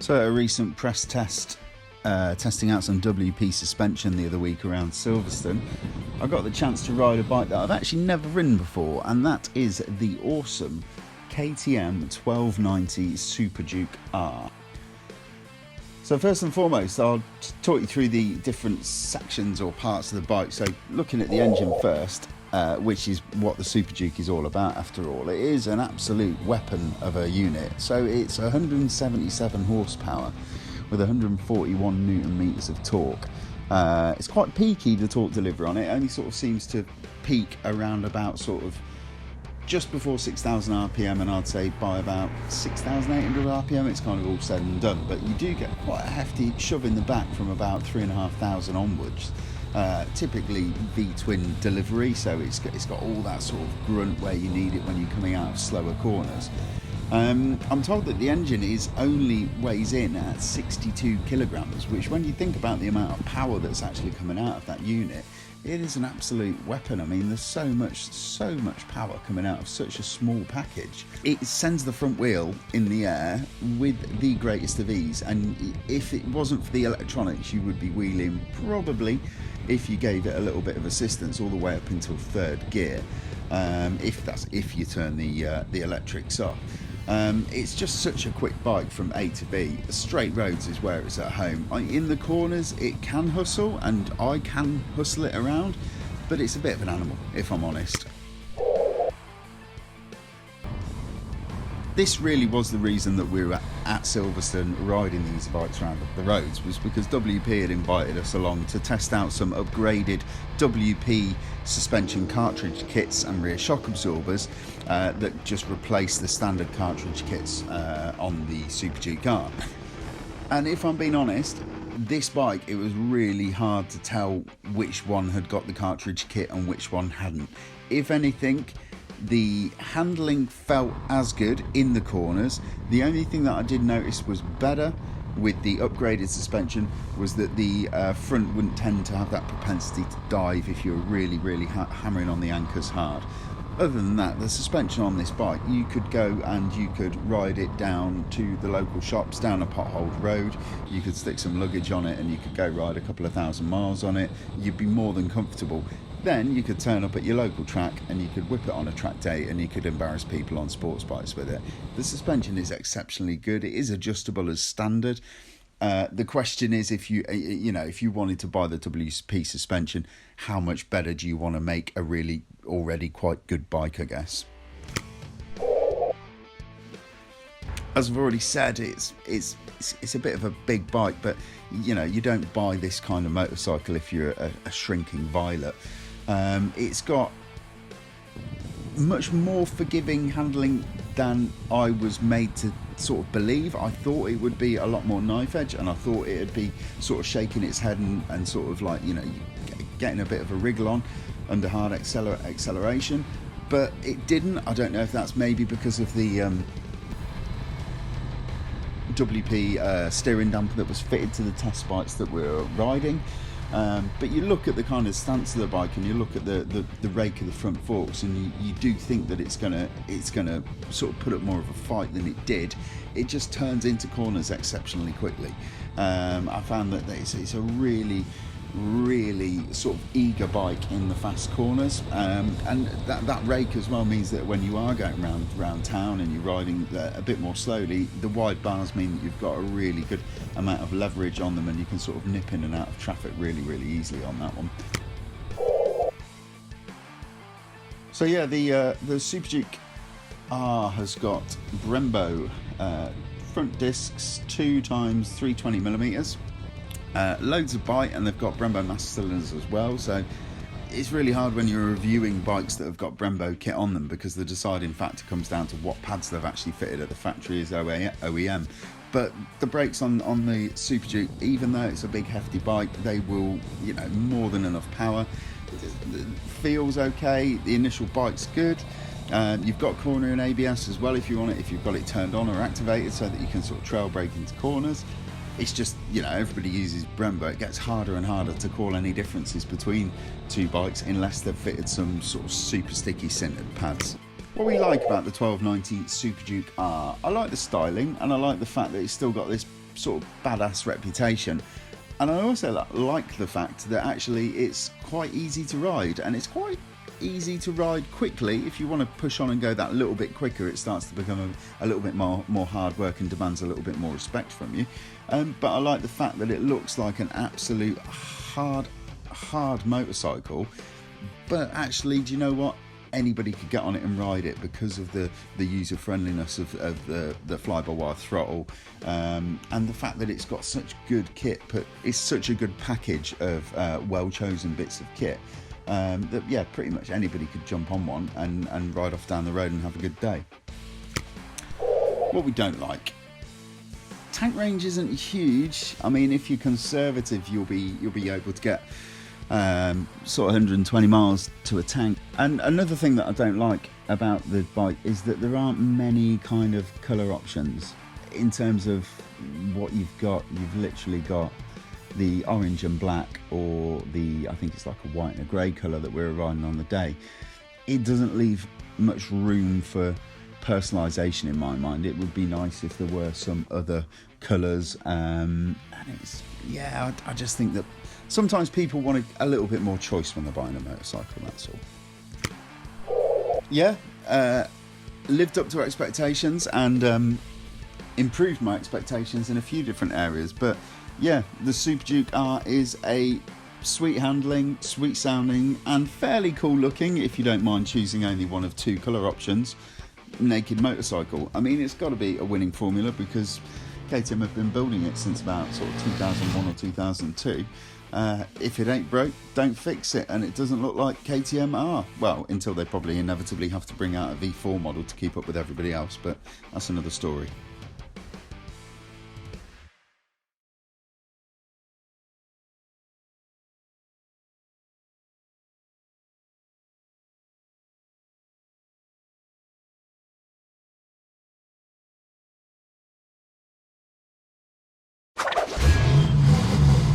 So a recent press test testing out some WP suspension the other week around Silverstone, I got the chance to ride a bike that I've actually never ridden before, and that is the awesome KTM 1290 Superduke R. So first and foremost, I'll talk you through the different sections or parts of the bike. So looking at the engine first, which is what the Superduke is all about after all. It is an absolute weapon of a unit. So it's 177 horsepower with 141 newton meters of torque. It's quite peaky, the torque delivery on it. It only sort of seems to peak around about sort of just before 6,000 RPM, and I'd say by about 6,800 RPM it's kind of all said and done. But you do get quite a hefty shove in the back from about 3,500 onwards. Typically V-twin delivery, so it's got all that sort of grunt where you need it when you're coming out of slower corners. I'm told that the engine only weighs in at 62 kilograms, which when you think about the amount of power that's actually coming out of that unit, it is an absolute weapon. I mean, there's so much power coming out of such a small package. It sends the front wheel in the air with the greatest of ease, and if it wasn't for the electronics, you would be wheeling probably, if you gave it a little bit of assistance, all the way up until third gear, if you turn the electrics off. It's just such a quick bike from A to B. Straight roads is where it's at home. In the corners it can hustle, and I can hustle it around, but it's a bit of an animal, if I'm honest. This really was the reason that we were at Silverstone riding these bikes around the roads, was because WP had invited us along to test out some upgraded WP suspension cartridge kits and rear shock absorbers that just replace the standard cartridge kits on the Superduke R. And if I'm being honest, this bike, it was really hard to tell which one had got the cartridge kit and which one hadn't. If anything, the handling felt as good in the corners. The only thing that I did notice was better with the upgraded suspension was that the front wouldn't tend to have that propensity to dive if you're really hammering on the anchors hard. Other than that, the suspension on this bike, you could go and you could ride it down to the local shops down a potholed road. You could stick some luggage on it and you could go ride a couple of thousand miles on it. You'd be more than comfortable. Then you could turn up at your local track and you could whip it on a track day and you could embarrass people on sports bikes with it. The suspension is exceptionally good. It is adjustable as standard. The question is, if you wanted to buy the WP suspension, how much better do you want to make a really already quite good bike, I guess. As I've already said, it's a bit of a big bike, but you don't buy this kind of motorcycle if you're a shrinking violet. It's got much more forgiving handling than I was made to sort of believe. I thought it would be a lot more knife edge, and I thought it'd be sort of shaking its head and sort of like, getting a bit of a wriggle on under hard acceleration, but it didn't. I don't know if that's maybe because of the WP steering damper that was fitted to the test bikes that we were riding. But you look at the kind of stance of the bike and you look at the rake of the front forks, and you do think that it's gonna sort of put up more of a fight than it did. It just turns into corners exceptionally quickly. I found that it's a really sort of eager bike in the fast corners, and that rake as well means that when you are going around town and you're riding a bit more slowly, the wide bars mean that you've got a really good amount of leverage on them, and you can sort of nip in and out of traffic really easily on that one. So yeah, the Superduke R has got Brembo front discs, 2x 320mm. Loads of bite, and they've got Brembo master cylinders as well, so it's really hard when you're reviewing bikes that have got Brembo kit on them, because the deciding factor comes down to what pads they've actually fitted at the factory as OEM. But the brakes on the Superduke, even though it's a big hefty bike, they will, more than enough power. It feels okay, the initial bite's good. You've got corner and ABS as well if you want it, if you've got it turned on or activated, so that you can sort of trail brake into corners. It's just, everybody uses Brembo. It gets harder and harder to call any differences between two bikes unless they've fitted some sort of super sticky sintered pads. What we like about the 1290 Superduke R, I like the styling, and I like the fact that it's still got this sort of badass reputation. And I also like the fact that actually it's quite easy to ride, and it's quite easy to ride quickly. If you want to push on and go that little bit quicker, it starts to become a little bit more hard work and demands a little bit more respect from you. But I like the fact that it looks like an absolute hard motorcycle, but actually, do you know what? Anybody could get on it and ride it because of the user friendliness of the fly-by-wire throttle, and the fact that it's got such good kit, but it's such a good package of well-chosen bits of kit, that yeah, pretty much anybody could jump on one and ride off down the road and have a good day. What we don't like: tank range isn't huge. I mean, if you're conservative, you'll be able to get sort of 120 miles to a tank. And another thing that I don't like about the bike is that there aren't many kind of colour options. In terms of what you've got, you've literally got the orange and black, or I think it's like a white and a grey colour that we're riding on the day. It doesn't leave much room for personalisation in my mind. It would be nice if there were some other colours, and it's, yeah, I just think that sometimes people want a little bit more choice when they're buying a motorcycle, that's all. Yeah, lived up to expectations and improved my expectations in a few different areas. But yeah, the Superduke R is a sweet handling, sweet sounding, and fairly cool looking, if you don't mind choosing only one of two colour options, naked motorcycle. I mean, it's got to be a winning formula because KTM have been building it since about sort of 2001 or 2002. If it ain't broke, don't fix it, and it doesn't look like KTM are. Well, until they probably inevitably have to bring out a V4 model to keep up with everybody else, but that's another story.